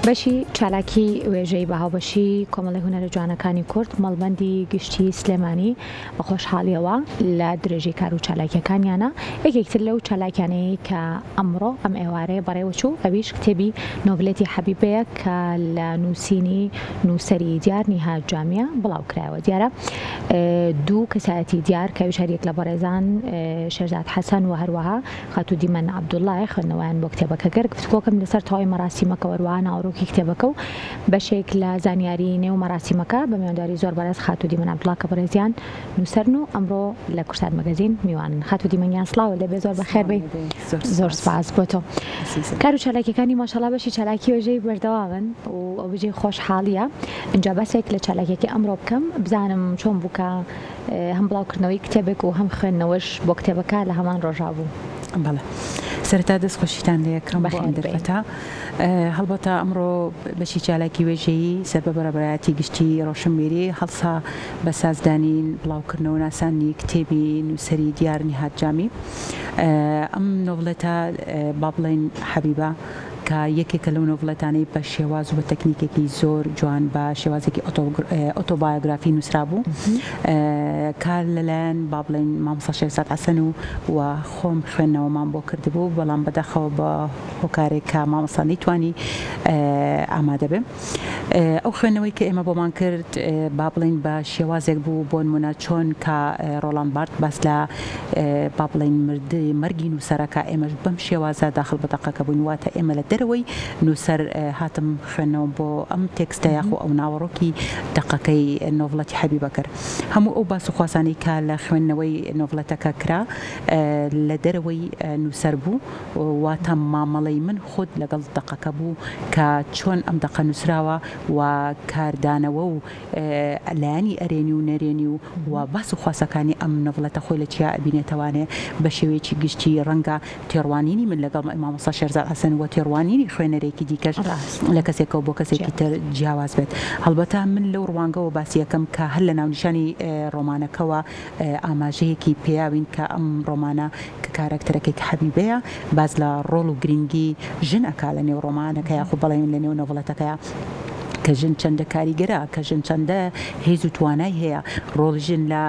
بەشی چالاکی وێژەی بەهاوبەشی کۆمەڵی هونەرە جوانەکانی کورد مەڵبەندی گشتی سلێمانی بە خۆشحاڵیەوە لە درێژەی کار و چالاکیەکانیانە یەکێکتر لەو چالاکیانەیە کە ئەمڕۆ ئەم ئێوارەیە بەڕێوەچوو ئەویش کتێبی نۆڤلەتی حەبیبەیە کە لە نووسینی نووسەری دیار نیهاد جامیە بڵاو کرایەوە. دیارە دوو کەسایەتی دیار کە ویشارێک لە بەڕێزان شێرزاد حەسەن و هەروەها خاتو دیمەن عەبدوڵڵای خوێندنەوەیان بۆ کتێبەکە کرد. گفتگۆکەم لەسەر تەواوی مەراسیمەکە وەروەها ناوەڕۆکی کتێبەکە و بەشێک لە زانیاری نێو مەراسیمەکە بە میوانداری زۆر بەڕێز خاتو دیمەن عەبدوڵڵا کە بەڕێزیان نووسەرن و ئەمڕۆ لە کورسات مەگەزین میوانن. خاتو دیمەنیان سڵاوە لەبێ زۆر بەخێر بێ. زۆر سپاس بۆ تۆ. کار و چالاکیەکانی ماشەڵڵا بەشی چالاکی وێژەی بەردەوامن و ئەو بژێ خۆشحاڵیە. اینجا بەسێک لە چالاکیەکە ئەمڕۆ بکەم بزانم چۆن بووکە هەم بڵاوکردنەوەی کتێبێک و هەم خوێندنەوەش بۆ کتێبەکە لە هەمان ڕۆژا بوو. بەڵێ سەرەتا دەستخۆشیتان لێ یەکەم بۆ ئەم دەرفەتە. هەڵبەتە ئەمڕۆ بەشی چالاکی وێژەیی سەربە بەرەبەرایەتی گشتی ڕۆشنبیری هەڵسا بە سازدانی بڵاوکردنەوە ناسانی کتێبی نووسەری دیار نیهاد جامی. ئەم نۆڤڵەتە با بڵێن حەبیبە کە یەکێکە لەو نۆڤڵەتانەی بە شێواز و بە تەکنیکێکی زۆر جوان بە شێوازێکی ئۆتۆبایۆگرافی نووسرا بوو کار لەلایەن با بڵێن مامۆستا شێرزاد حەسەن و خۆم خوێندنەوەمان بۆ کردبوو بەڵام بەداخەوە بە هۆکارێک کە مامۆستا نەیتوانی ئامادە بێ. ئەو خوێندنەوەی کە ئێمە بۆمان کرد با بڵێن بە شێوازێک بوو بۆ نمونە چۆن کە ڕۆڵان بارت باس لە با بڵێن مەرگی نووسەرەکە ئێمەش بەم شێوازە داخل بە دەقەکە بووین واتە ئێمە لە دەرەوەی نووسەر هاتم خوێندنەوە بۆ ئەم تێکستە یاخۆ ئەو ناوەڕۆکی دەقەکەی نۆڤڵەتی حەبیبە کرد. هەموو ئەو باس و خواسانەی کە لە خوێندنەوەی نۆڤڵەتەکە کرا لە دەرەوەی نووسەر بوو واتە مامەڵەی من خۆت لەگەڵ دەقەکە بوو کە چۆن ئەم دەقە نووسراوە و کاردانەوە و لایانی ئەرێنی و نەرێنی و باس و خواسەکانی ئەم نۆڤڵەتە خۆی لە چیا ئەبینێتەوانێ بە شێوەیەکی گشتی ڕەنگە تێڕوانینی من لەگەڵ مامۆستا شێرزاد حەسەن و تێڕوانینی خوێنەرێکی دیکەش لە کەسێکەوە بۆ کەسێکی تر جیاواز بێت. هەڵبەتە من لەو ڕوانگەوە باسیەکەم کە هەر لە ناونیشانی ڕۆمانەکەەوە ئاماژەیەکی پێیاوین کە ئەم ڕۆمانە کە کارکتەرەکەی حەبیبەیە باز لە ڕۆڵ و گرنگی ژن ئەکا لە نێو ڕۆمانەکە یاخۆ بەڵێن لە نێو نۆڤڵەتەکەیە کە ژن چەندە کاریگەرە کە ژن چەندە هێز و توانای هەیە ڕۆڵ ژن لە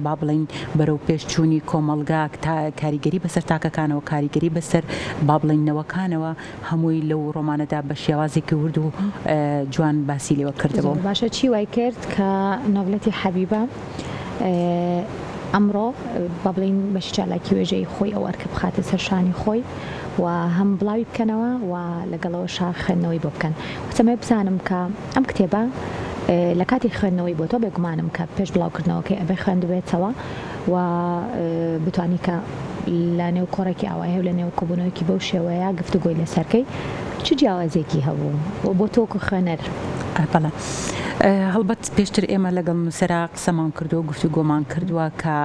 با بڵێن بەرەو پێشچوونی کۆمەڵگا تا کاریگەری بەسەر تاکەکانەوە کاریگەری بەسەر با بڵێنەوەکانەوە هەمووی لەو ڕۆمانەدا بە شێوازێکی ورد و جوان باسی لێوە کردەوە. باشە چی وای کرد کە نۆڤڵەتی حەبیبە ئەمڕۆ با بڵێن بەشی چالاکی وێژەی خۆی ئەوەرکە بخاتە سەرشانی خۆی و هەم بڵاوی بکەنەوە و لەگەڵەوە شاخ خوێندنەوەی بۆ بکەن. وتەمە بزانم کە ئەم کتێبە لە کاتی خوێندنەوەی بۆ تۆ بێگومانم کە پێش بڵاوکردنەوەکەی ئەبێ خوێندبێتەوە و بتوانی کە لە نێو کۆڕێکی ئاوای هەیە لە نێو کۆبوونەوەیکی بەو شێوەیە گفتوگۆی لەسەرکەی چ جیاوازێکی هەبوو بۆ تۆکو خوێنەر؟ بەڵێ هەڵبەت پێشتر ئێمە لەگەڵ نووسەرا قسەمان کردو و گفتوگۆمان کردووە کە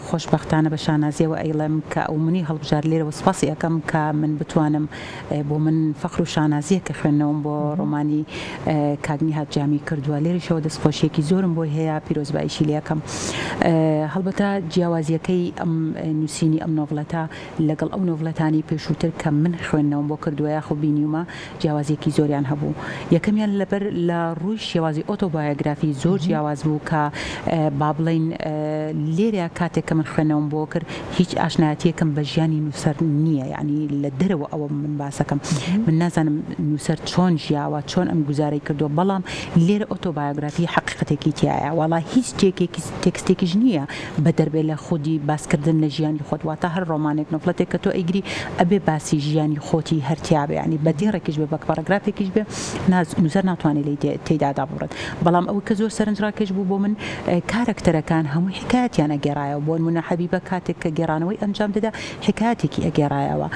خۆشبەختانە بە شانازیەوە ئەیڵێم کە ئەو منی هەڵبژار لێرەوە سپاسی یەکەم کە من بتوانم بۆ من فەخر و شانازیە کە خوێندنەوەم بۆ ڕۆمانی کاک نیهاد جامی کردووە لێرەشەوە دەستخۆشیەکی زۆرم بۆی هەیە پیرۆزباییشی لێ یەکەم. هەڵبەتە جیاوازیەکەی ئەم نووسینی ئەم نۆڤڵەتە لەگەڵ ئەو نۆڤڵەتانی پێشووتر کە من خوێندنەوەم بۆ کردووە یاخۆ بینیومە جیاوازیەکی زۆریان هەبوو. یەکەمیان لەبەر لە ڕووی شێوازی ئۆتۆبایۆگرافی زۆر جیاواز بوو کە با بڵێن لێرە کاتێک کە من خوێنەوەم بۆ کرد هیچ ئاشنایەتیەکەم بە ژیانی نووسەر نییە یعنی لە دەرەوە ئەوە من باسەکەم من نازانم نووسەر چۆن ژیاوە چۆن ئەم گوزارەی کردووە بەڵام لێرە ئۆتۆبایۆگرافی حەقیقەتێکی تایە وەڵا هیچ تێکستێکیش نییە بە دەربێت لە خودی باسکردن لە ژیانی خۆت واتە هەر ڕۆمانێک نۆڤڵەتێک کە تۆ ئەیگری ئەبێ باسی ژیانی خۆتی هەرتیابێ ینی بە دێڕێکیش بێ بە پاراگرافێکیش بێ نووسەر ناتوانێت لی تێدا دابڕێت. بەڵام ئەوە کە زۆر سەرنجڕاکێش بوو بۆ من کارکتەرەکان هەموو حکایەتیان ئەگێڕایەوە بۆ نمونە حەبیبە کاتێک کە گێڕانەوەی ئەنجام دەدا حکایەتێکی ئەگێڕایەوە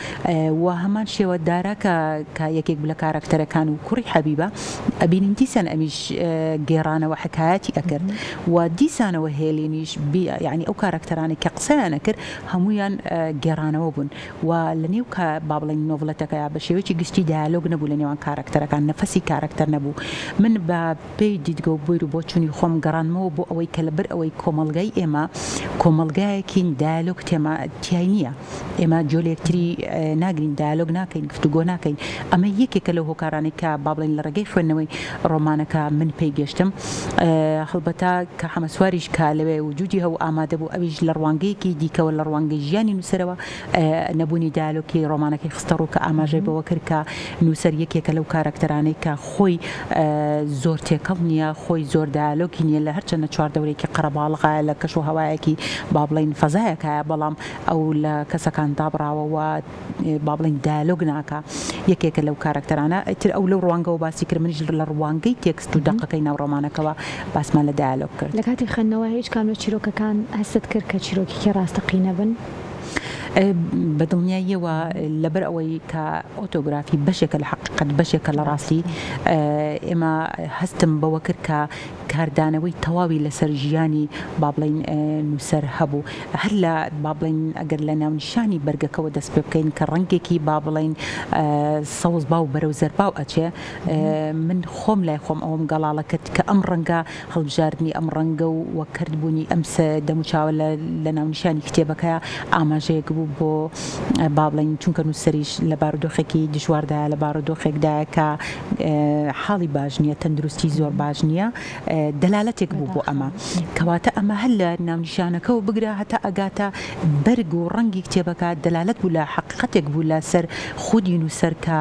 و هەمان شێوە دارا کە یەکێک لە کارکتەرەکان و کوڕی حەبیبە ئەبینین دیسان ئەمیش گێڕانەوە حکایەتی ئەکرد و دیسانەوە هێلێنیش یعنی ئەو کارکتەرانی کە قسەیانە کرد هەمویان گێڕانەوە بوون و لە نێو با بڵێن نۆڤڵەتەکەیە بە شێوەیەکی گشتی دایالۆگ نەبوو لە نێوان کارکتەرەکان نەفەسی کارکتەر نەبوو. من بە لە پێی دیدگە و بیر و بۆ چوونی خۆم گەڕانمەوە بۆ ئەوەی کە لەبەر ئەوەی کۆمەڵگای ئێمە کۆمەڵگایەکی دایالۆگ تێمە تیای نییە ئێمە جۆلێکتری ناگرین دایالۆگ ناکەین گفتوگۆ ناکەین ئەمە یەکێکە لەو هۆکارانەی کە با بڵێن لە ڕێگەی خوێندنەوەی ڕۆمانەکە من پێی گەشتم هەڵبەتە کە حەمەسواریش کا لەوێ وجودی هەو ئامادە بوو ئەویش لە ڕوانگەیەکی دیکەوە لە ڕوانگەی ژیانی نووسەرەوە نەبوونی دایالۆگی ڕۆمانەکەی خستە ڕوو کە ئاماژەی بەوە کرد کە نووسەر یەکێکە لەو کارەکتەرانەی کە خۆی زۆر تێکەڵ نییە خۆی زۆر دایالۆگی نییە لە هەرچەندە چواردەورێکی قەرەباڵغا لە کەش و هەوایەکی با بڵێن فەزایەکایە بەڵام ئەو لە کەسەکان دابڕاوەوە با بڵێن دایالۆگ ناکە یەکێکە لەو کارەکتەرانە ئیتر ئەو لەو ڕوانگەەوە باسی کرد منیش لە ڕوانگەی تێکست و دەقەکەی ناو ڕۆمانەکەەوە باسمان لە دایالۆگ کرد لە کاتی خوێندنەوە هیچ کام لە چیرۆکەکان هەستت کرد کە چیرۆکێکی ڕاستەقینە بن بەدڵنیاییەوە لەبەر ئەوەی کە ئۆتۆگرافی بەشێکە لە حقیقت بەشێکە لە ڕاستی ئێمە هەستم بەوە کرد کە کاردانەوەی تەواوی لەسەر ژیانی با بڵێن نووسەر هەبوو هەر لە با بڵێن ئەگەر لە ناونیشانی بەرگەکەەوە دەست پێ بکەین کە ڕەنگێکی با بڵێن سەوز باو بەرەو زەرباو ئەچێ من خۆم لای خۆم ئەوم گەڵاڵەکەت کە ئەم ڕەنگە هەڵبژاردننی ئەم ڕەنگە و وەکردبوونی ئەمسە دەموچاوە لە ناونیشانی کتێبەکە ئاماژەیەک بوو بۆ با بڵێن چونکە نووسەریش لە بارودۆخێکی دژواردا لە بارودۆخێکدا کە حاڵی باش نییە تەندروستی زۆر باش نییە دەلالەتێک بوو بۆ ئەمە کەواتە ئەمە هەر لە ناونیشانەکەەوە بگرە هەتا ئەگاتە بەرگ و ڕەنگی کتێبەکە دەلالەت بوو لە حقیقەتێک بوو لە سەر خودی نووسەر کە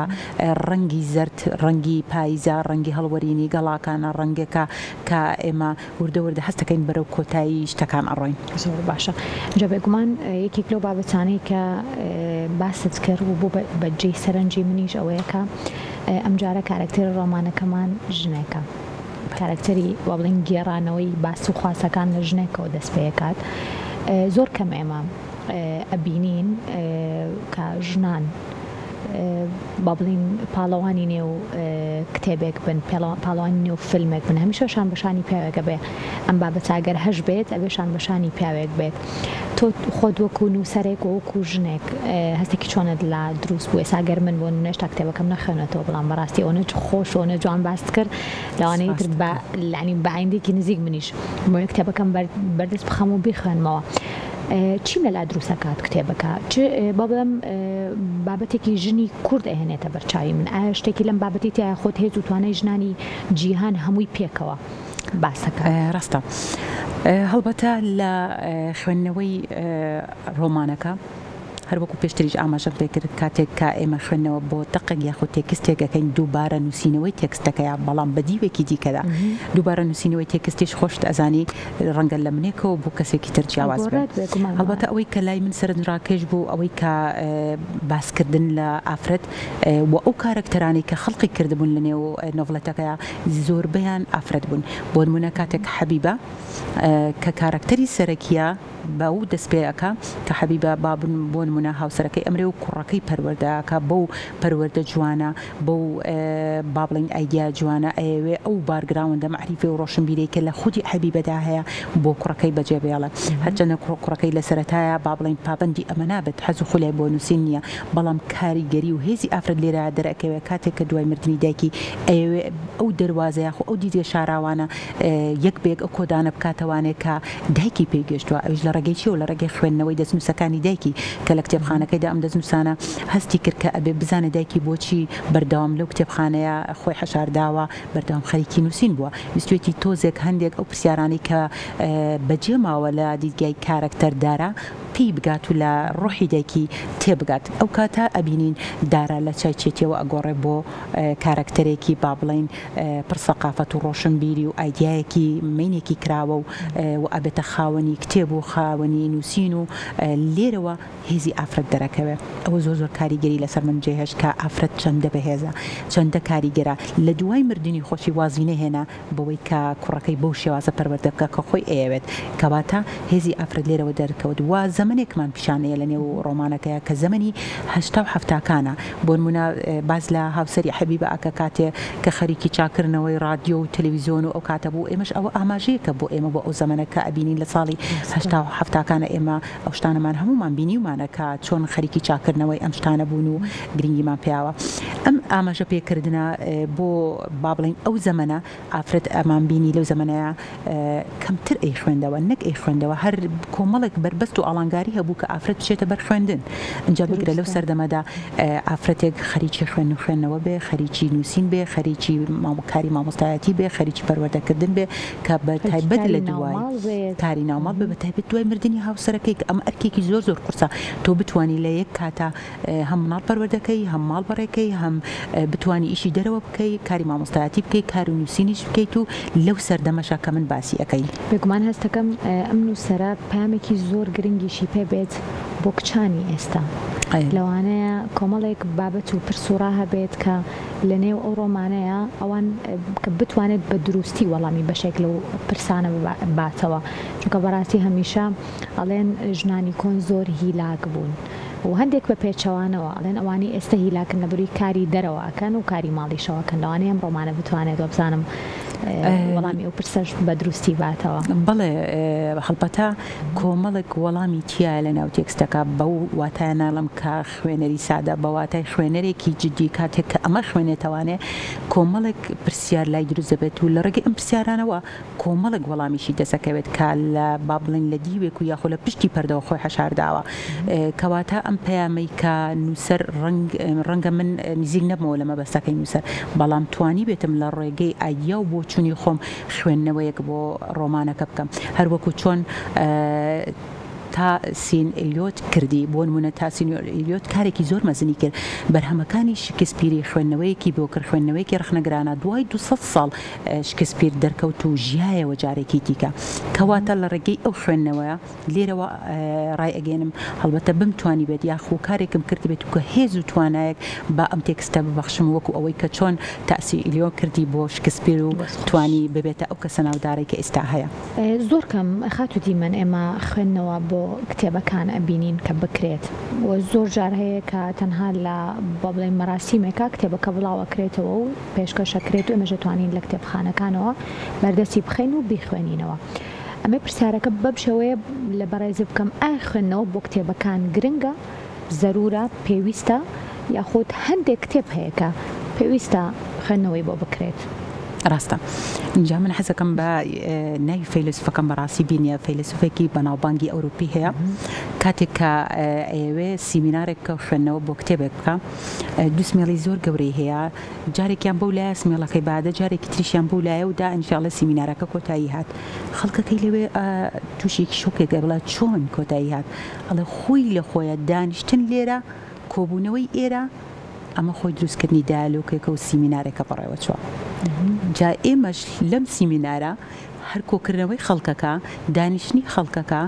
ڕەنگی زەرد ڕەنگی پاییزە ڕەنگی هەڵوەرینی گەڵاکانە ڕەنگەکە کە ئێمە وردەوردە هەستەکەین بەرەو کۆتایی شتەکان ئەڕۆین زۆر باشە جا بێگومان یەکێک لەو بابەتانەی کە باست کرد و بۆ بەجێی سەرنجی منیش ئەوەیە کە ئەم جارە کارکتەری ڕۆمانەکەمان ژنێکە کارکتەری وا بڵێن گێڕانەوەی باس و خواسەکان لە ژنێکەوە دەست پێکات زۆر کەم ئێمە ئەبینین کە ژنان با بڵین پاڵەوانی نێو کتێبێک بن پاڵەوانی نێو فیلمێک بن هەمیشەشان بەشانی پیاوێکە بێ ئەم بابەت ئەگەر هەش بێت ئەبێشان بەشانی پیاوێک بێت تۆ خۆت وەکو نووسەرێک وەکو ژنێک هەستێکی چۆنت لە دروست بوو ئێساگەر من بۆ نێشتا کتێبەکەم نەخوێنێتەوە بەڵام بەڕاستی ئەوە خۆش ئەوە جوان باست کرد لەوانەیە تر لانی بەعیندێکی نزیک منیش بۆ کتێبەکەم بەردەست بخەم و بیخوێنمەوە چیم لەلا دروستەکات کتێبەکە با بڵێم بابەتێکی ژنی کورد ئەهێنێتە بەرچاوی من ئایا شتێکی لەم بابەتی تایە خۆت هێز و توانای ژنانی جیهان هەمووی پێکەوە باسەکە ڕاستە هەڵبەتە لە خوێندنەوەی ڕۆمانەکە هەر وەکو پێشتریش ئاماژەم پێ کرد کاتێک کە ئێمە خوێندنەوە بۆ دقەک یاخود تێکستێکەکەین دووبارە نووسینەوەی تێکستەکەیە بەڵام بەدیوێکی دیکەدا دووبارە نووسینەوەی تێکستیش خۆشت ئەزانی ڕەنگە لە منێکەوە بۆ کەسێکی تر جیاواز بێت هەڵبەتە ئەوەی کە لای من سەرنجڕاکێش بوو ئەوەی کە باسکردن لە ئافرەت و ئەو کارەکتەرانی کە خەڵقی کردبوون لە نێو نۆڤڵەتەکەیە زۆربەیان ئافرەت بوون بۆ نمونە کاتێک حەبیبە کە کارەکتەری سەرەکیە بە ئەو دەست پێەکە کە حەبیبە بابن بۆ نمونە هاوسەرەکەی ئەمرێ و کوڕەکەی پەروەردەکە بەو پەروەردە جوانە بەو با بڵێن ئایدیا جوانە ئەوێ ئەو بارگراوندە معریفی و ڕۆشنبیرەی کە لە خودی حەبیبەدا هەیە بۆ کوڕەکەی بەجێ بێڵە هەرچەندە کوڕەکەی لە سەرەتایە با بڵێن پابەندی ئەمە نابێت حەز و خولای بۆ نووسین نییە بەڵام کاریگەری و هێزی ئافرەت لێرە دەرەکەوێت کاتێک کە دوای مردنی دایکی ئەوێ ئەو دەواازەیە خۆ ئەو دیدێ شاراوانە یەک بێک ئەو کۆدانە بکاتەوانێت کە دایکی پێیگەشتووە ئەوش لە ڕێگەی چی و لە ڕێگەی خوێندنەوەی دەستنووسەکانی دایکی کە لە کتێبخانەکەیدا ئەم دەستنووسانە هەستی کرد کە ئەبێ بزانە دایکی بۆچی بەردەوام لەو کتێبخانەیە خۆی حەشارداوە بەردەوام خەریکی نووسین بووە ویستوێتی تۆزێک هەندێک ئەو پرسیارانی کە بەجێ ماوە لە دیدگای کارەکتەردارە پێی بگات و لە ڕۆحی دایکی تێبگات ئەو کاتە ئەبینین دارە لە چای چێتیەوە ئەگۆڕێ بۆ کارەکتەرێکی با بڵێن پرسەقافەت و ڕۆشنبیری و ئایدیایەکی مینێکی کراوە و ئەبێتە خاوەنی کتێب و خاوەنی نووسین و لێرەوە هێزی ئافرەت دەرەکەوێت ئەوە زۆر کاریگەری لەسەر من جێهێش کە ئافرەت چەندە بەهێزە چەندە کاریگەرە لە دوای مردنی خۆشی وازینە هێنا بەوەی کە کوڕەکەی بەو شێوازە پەروەردە بکە کە خۆی ئەیەوێت کەواتە هێزی ئافرەت لێرەوە دەرکەوت وا زەمنێکمان پیشانەیە لە نێو ڕۆمانەکەیە کە زەمەنی هەشتا و هەفتاکانە بۆ نمونە باز لە هاوسەری حەبیبە ئاکە کاتێ کە خەریکی چاکردنەوەی رادیۆ و تەلەڤیزیۆن و ئەو کاتە بوو ئێمەش ئەوە ئاماژەیەکە بۆ ئێمە بۆ ئەو زەمانە کە ئەبینین لە ساڵی هەشتا و هەفتاکانە ئێمە ئەو شتانەمان هەمومان بینیومانە کە چۆن خەریکی چاکردنەوەی ئەم شتانە بوون و گرنگیمان پیاوە ئاماژە پێکردنە بۆ با بڵین ئەو زەمەنە ئافرەت ئەمان بینی لەو زەمەنەیە کەمتر ئەی خوێندەوە نەک ئەی خوێندەوە هەر کۆمەڵێک بربەست و ئاڵنگاری هەبوو کە ئافرەت بچێتە بەر خوێندن ئەجا بگرە لەو سەردەمەدا ئافرەتێک خەریکی خوێندنەوە بێ خەریکی نووسین بێ خەریکی کاری مامۆستایەتی بێ خەریکی پەروەردەکردن بێ کە بە تایبەت لە دوای کاری ناوماڵ بێ بە تایبەت دوای مردنی هاوسەرەکەی ئەم ئەرکێکی زۆر قورسە تۆ بتوانی لە یەک کاتە هەم مناڵ پەروەردەکەی هەم ماڵ بەڕێکەی هەم بتوانی ئیشی دەرەوە بکەی کاری مامۆستایەتی بکەی کار و نووسینیش بکەیت و لەو سەردەمەشە کە من باسی ئەەکەی بێگومان هەستەکەم ئەم نووسەرە پامێکی زۆر گرنگیشی پێ بێت بۆ کچانی ئێستا لەوانەیە کۆمەڵێک بابەت و پرسوڕا هەبێت کە لە نێو ئەو ڕۆمانەیە ئەوان کە بتوانێت بە دروستی وەڵامی بەشێک لەو پرسانە باتەوە چونکە بەڕاستی هەمیشە ئەڵێن ژنانی کۆن زۆر هیلاک بوون و هەندێک بە پێچەوانەوە ئەڵێن ئەوانی ئێستا هیلاکن لەبەروی کاری دەرەوەکەن و کاری ماڵیشەوەکەن لەوانەیە ئەم ڕۆمانە بتوانێت بزانم وەڵامی ئەو پرسەش بە دروستی باتەوە بەڵێ هەڵبەتە کۆمەڵێک وەڵامی تایە لە ناو تێکستەکە بەو واتایە ناڵم کە خوێنەری سادە بە واتای خوێنەرێکی جدی کاتێک کە ئەمە خوێنێتەوانێ کۆمەڵێک پرسیار لای دروست دەبێت و لە ڕێگەی ئەم پرسیارانەوە کۆمەڵێک وەڵامیشی دەسەکەوێت کە لە با بڵین لە دیوێک و یاخۆ لە پشتی پەردەوە خۆی حەشارداوە کەواتە ئەم پەیامەی کە نووسەر ڕەنگە من نزیک نەبمەوە لە مەبەستەکەی نووسەر بەڵام توانی بێتم لە ڕێگەی ئایدیا و بۆ چوونی خۆم خوێندنەوەیەک بۆ ڕۆمانەکە بکەم هەروەکو چۆن تاسین ئلیۆت کردی بۆ نمونە تاسین ئلیۆت کارێکی زۆر مەزنی کرد بەرهەمەکانی شکسپیری خوێندنەوەیەکی بۆ کرد خوێندنەوەیەکی ڕخنەگرانە دوای 200 ساڵ شکسپیر دەرکەوت و ژیایەوە جارێکی دیکە کەواتە لە ڕێگەی ئەو خوێندنەوەیە لێرەوە ڕای ئەگەێنم هەڵبەتە بمتوانی بێت یاخۆ کارێکم کرد بێت و کە هێز و توانایەک با ئەم تێکستە ببەخشم وەکو ئەوەی کە چۆن تاسی ئلیۆ کردی بۆ شکسپیر و توانی ببێتە ئەو کەسە ناودارێک کە ئێستا هەیە زۆر کەم خاتوتی من ئێمە خوێندنەوە بۆ کتێبەکان ئەبینین کە بکرێت و زۆر جار هەیە کە تەنها لە بە بڵێن مەراسیمێکە کتێبەکە بڵاوەکرێتەوە و پێشکەشەکرێت و ئێمەژە توانین لە کتێبخانەکانەوە بەردەستی بخەین و بیخوێنینەوە ئەمە پرسیارەکە بەبشەوەیە لە بەڕێزی بکەم ئای خوێندنەوە بۆ کتێبەکان گرنگە زەرورە پێویستە یاخود هەندێک کتێب هەیە کە پێویستە خوێندنەوەی بۆ بکرێت ڕاستە اینجا من حەزەکەم بە ناوی فەیلسوفەکەم بەڕاستی بینیە فەیلسوفێکی بەناوبانگی ئەوروپی هەیە کاتێک کە ئەوێ سیمینارێککە خوێندنەوە بۆ کتێبێک بکە دووسمێڵی زۆر گەورەی هەیە جارێکیان بەو لایە سمێڵەکەی بادە جارێکی تریشیان بەو لایە و دا ئینشاڵە سیمینارەکە کۆتایی هات خەڵکەکەی لەوێ تووشێکی شۆکێک بڵا چۆن کۆتایی هات ئەڵێ خۆی لە خۆیە دانیشتن لێرە کۆبوونەوەی ئێرە ئەمە خۆی دروستکردنی دایالۆگێکە و سیمینارێکە بەڕێوە چوە جا ئێمەش لەم سیمینارە هەر کۆکردنەوەی خەڵکەکە دانیشتنی خەڵکەکە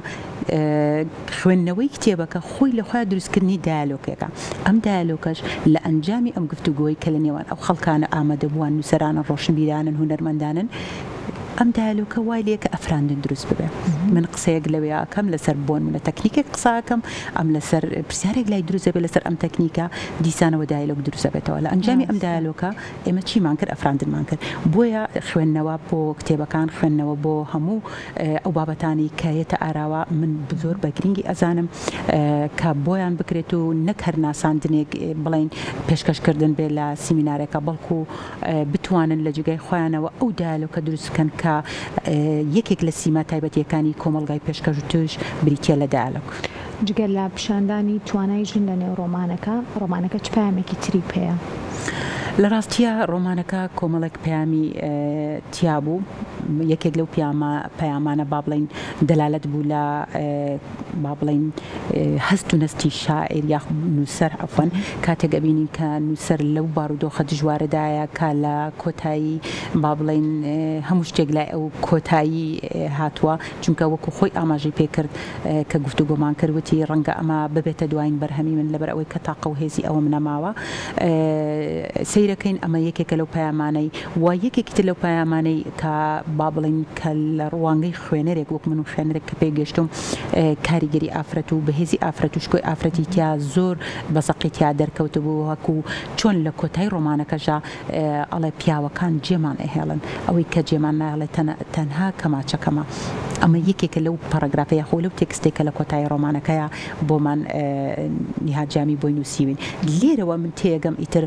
خوێندنەوەی کتێبەکە خۆی لە خۆیان دروستکردنی دایالۆگێکە ئەم دایالۆگەش لە ئەنجامی ئەم گفتوگۆی کە لە نێوان ئەو خەڵکانە ئامادەبووان نووسەرانە ڕۆشنبیرانن هونەرمەندانن ئەم دایالۆگە وای لێکە ئەفراندن دروست ببێ من قسەیەک لەوێ ئەکەم لەسەر بۆن منە تەکنیکێک قساکەم ئەم لەسەر پرسیارێک لای دروست بێت لەسەر ئەم تەکنیکە دیسانەوە دایالۆگ دروست بێتەوە لە ئەنجامی ئەم دایالۆگە ئێمە چیمان کرد ئەفراندنمان کرد بۆیە خوێندنەوە بۆ کتێبەکان خوێندنەوە بۆ هەموو ئەو بابەتانی کایەتە ئاراوە من زۆر بە گرنگی ئەزانم کە بۆیان بکرێت و نەک هەر ناساندنێک بڵین پێشکەشکردن بێت لە سیمینارێکە بەڵکو بتوانن لە جگای خۆیانەوە ئەو دایالۆگە دروستکەن کە یەکێک لە سیما تایبەتیەکانی کۆمەلگای پێشکەش و توش بریتە لە دایالۆگ جگەل لە پیشاندانی توانای ژن لە نێو ڕۆمانەکە چ پامێکی تری پێەیە لە ڕاستیە ڕۆمانەکە کۆمەڵێک پەیامی تیا بوو یەکێک لەو پەیامانە با بڵین دەلالەت بوو لە با بڵین هەست و نەستی شاعیر یا نووسەر عەفوەن کاتێک ئەبینین کە نووسەر لەو بارودۆخە دژوارەدایە کە لە کۆتایی با بڵین هەموو شتێک لای ئەو کۆتایی هاتووە چونکە وەکو خۆی ئاماژەی پێکرد کە گفتوگۆمان کردوتی ڕەنگە ئەمە ببێتە دوایین بەرهەمی من لەبەر ئەوەی کە تاقە و هێزی ئەوەم نەماوە سیرەکەین ئەمە یەکێکە لەو پەیامانەی و یەکێکی تر لەو پەیامانەی کە با بڵین کە لە ڕوانگەی خوێنەرێک وەک من و خوێنەرێک کە پێگەشتم کاریگەری ئافرەت و بەهێزی ئافرەت و شکۆی ئافرەتی تیا زۆر بەزەقی تیا دەرکەوتە بوو وەکو چۆن لە کۆتای ڕۆمانەکەژا ئەڵێ پیاوەکان جێمان ئەهێڵن ئەوەی کە جێمان ناڵێت تەنها کەماچەکەمە ئەمە یەکێکە لەو پاراگرافەیە خۆ لەو تێکستێکە لە کۆتایی ڕۆمانەکەیە بۆمان نهاد جامی بۆی نووسیوین. لێرەوە من تێگەم ئیتر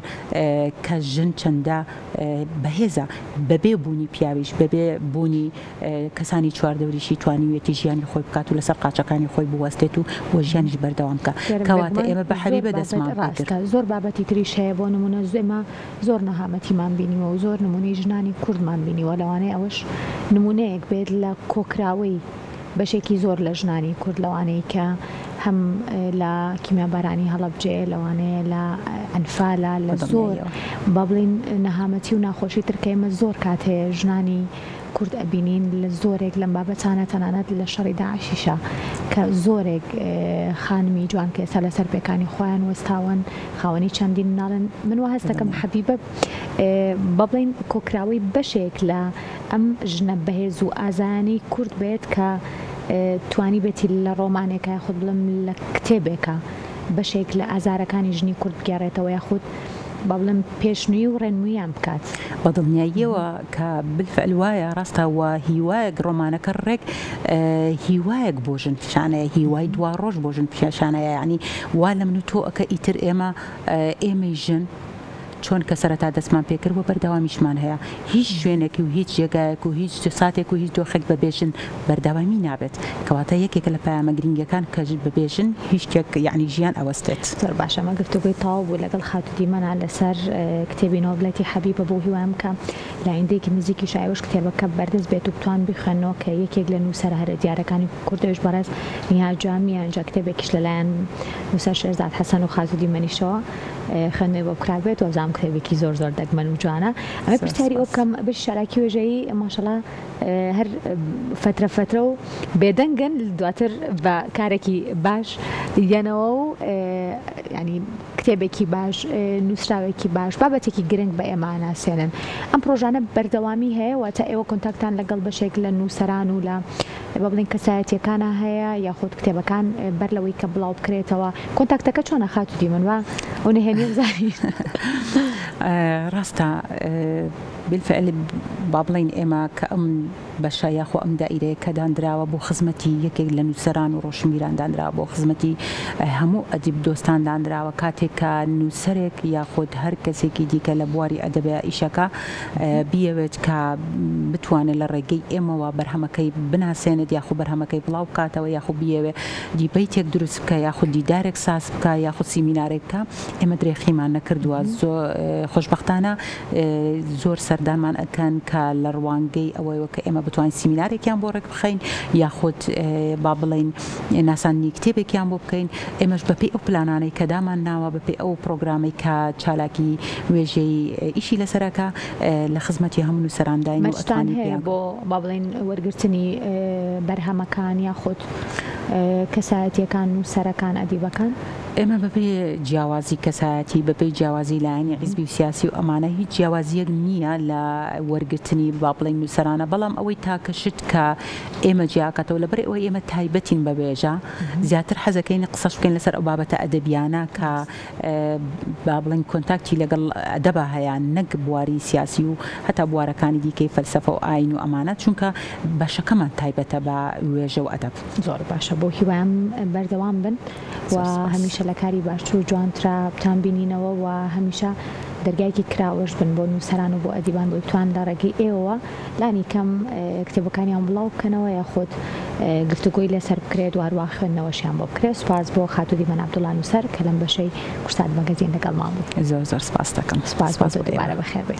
کە ژن چەندە بەهێزە بەبێ بوونی پیاویش بەبێ بوونی کەسانی چواردەوریشی توانیوێتی ژیانی خۆی بکات و لەسەر قاچەکانی خۆی بوەستێت و بۆ ژیانیش بەردەوام بکە. کەواتە ئێمە بە حەبیبە دەستمان ڕاستە زۆر بابەتی تریش هەیە بۆ نمونە ئێمە زۆر نەهامەتیمان بینیوە و زۆر نمونەی ژنانی کوردمان بینیوە لەوانەیە ئەوەش نمونەیەک بێت لە کۆکراوەی بەشێکی زۆر لە ژنانی کورد لەوانەیە کە هەم لە کیمیابارانی هەڵەبجێ لەوانەیە لە ئەنفالە لە زۆر با بڵین نەهامەتی و ناخۆشی ترکە ئێمە زۆر کات هەیە ژنانی کورد ئەبینین لە زۆرێک لەم بابەتانە تەنانەت لە شەڕی داعشیشە کە زۆرێک خانمی جوان کە ئێستا لەسەر پێکانی خۆیان وەستاون خاوەنی چەندین ناڵن من وا هەست دەکەم حەبیبە بەڵێن کۆکراوەی بەشێک لە ئەم ژنە بەهێز و ئازانی کورد بێت کە توانی بێتی لە ڕۆمانێکە یاخود بڵم لە کتێبێکە بەشێک لە ئازارەکانی ژنی کورد بگێڕێتەوە یاخود با بڵم پێشنووی و ڕێنمویان بکات بە دڵنیاییەوە کە بالفعل وایە ڕاستە وە هیوایەک ڕۆمانەکە ڕێک هیوایەک بۆ ژن پیشانەیە هیوای دوا ڕۆژ بۆ ژن پیشانەیە ینی وا لە من و تۆ ئەکە ئیتر ئێمەی ژن چۆن کە سەرەتا دەستمان پێکرد بۆ بەردەوامیشمان هەیە هیچ شوێنێکی و هیچ جێگایەک و هیچ ساتێک و هیچ دۆخێک بەبێژن بەردەوامی نابێت کەواتە یەکێکە لە پایامە گرنگەکان کە بەبێژن هیچ شتێک یعنی ژیان ئەوەستێت. زۆر باشە ئەمە گفتوگوی تاو بوو لەگەڵ خاتودیمەنە لەسەر کتێبی نۆڤڵەتی حەبیبە بۆ هیوام کە لایندەیەکی نزیکی شایوەش کتێبەکە بەردەست بێت و بتوان بخوێنەوە کە یەکێک لە نووسەرە هەرە دیارەکانی کوردەوەش بەڕێز نهاد جامی ئەنجا کتێبێکیش لەلایەن نووسەر شێرزاد حەسەن و خاتودیمەنیشەوە خوێندنەوەی بۆ بکرا بێت و ئەزانم کتێبێکی زۆر زۆر دەگمەن و جوانە ئەمە پرسیاری ئەو بکەم بەش شاراکی وێژەیی ماشەڵڵا هەر فترە و بێدەنگن دواتر بە کارێکی باش دیگەنەوە و ینی کتێبێکی باش نووسراوێکی باش بابەتێکی گرنگ بە ئێمە ناسێنن ئەم پرۆژانە بەردەوامی هەیە واتە ئێوە کۆنتاکتان لەگەڵ بەشێک لە نووسەران و لە بە بڵین کەسایەتیەکانە هەیە یاخود کتێبەکان بەر لەوەی کە بڵاو بکرێتەوە کۆنتاکتەکە چۆنە خاتودیمەن وە ئەو نهێنی بزانین ڕاستە بالفعل با بڵین ئێمە کە ئەم بەشە یاخۆ ئەم دائیرەیە کە دانراوە بۆ خزمەتی یەکێک لە نووسەران و ڕۆژمیران دانراوە بۆ خزمەتی هەموو ئەدیب دۆستان دانراوە کاتێک کە نووسەرێک یاخود هەر کەسێکی دیکە لە بواری ئەدەبە ئیشەکە بیەوێت کە بتوانێت لە ڕێگەی ئێمەوە بەرهەمەکەی بناسێنێت یاخود بەرهەمەکەی بڵاو بکاتەوە یاخود بیەوێ دیبەیتێک دروست بکە یاخود دیدارێک ساز بکە یاخود سیمینارێک بکە ئێمە درێخیمان نەکردووە خۆشبەختانە زۆر سەردانمان ئەکەن کە لە ڕوانگەی ئەوەیەوە کە ئێمە بتوانین سیمینارێکیان بۆ ڕێک بخەین یاخود با بڵین ناسانی کتێبێکیان بۆ بکەین ئێمەش بەپێی ئەو پلانانەی کە دامان ناوە بەپێی ئەو پرۆگرامی کە چالاکی وێژەی ئیشی لەسەرەکە لە خزمەتی هەموو نووسەرانداین و ئەتوان هەیە بۆ با بڵین وەرگرتنی بەرهەمەکان یاخود کەسایەتیەکان و سەرەکان ئەدیبەکان ئێمە بەپێی جیاوازی کەسایەتی بەپێی جیاوازی لایەنی حیزبی و سیاسی و ئەمانە هیچ جیاوازیەک نییە لە وەرگرتنی با بڵین نووسەرانە بەڵام ئەوەی تاکەشت کە ئێمە جیاکەتەوە لەبەر ئەوەی ئێمە تایبەتین بەبێژە زیاتر حەزەکەین قسەش بکەین لەسەر ئەو بابەتە ئەدەبیانە کە با بڵین کۆنتاکتی لەگەڵ ئەدەبە هەیە نەک بواری سیاسی و هەتا بوارەکانی دیکەی فەلسەفە و ئاین و ئەمانە چونکە بەشەکەمان تایبەتە بە وێژە و ئەدەب. زۆر باشە بۆ هیوام بەردەوام بن و هەمیشە لە کاری باشتر و جوانترا بتان بینینەوە و هەمیشە دەرگایکی کراوەش بن بۆ نووسەران و بۆ ئەدیبان بۆ توان لە ڕێگەی ئێوە لانی کەم کتێبەکانیان بڵاو بکەنەوە یاخود گفتوگۆی لەسەر بکرێت و هەروە خوێندنەوەشیان بۆ بکرێت. سوپاس بۆ خاتودیمەن عەبدوڵڵا نووسەر کە لەم بەشەی کورسات مەگەزین لەگەڵ مام بوو. زۆر سپاس دەکەم. سپاس بۆ دووبارە بەخێر بێت.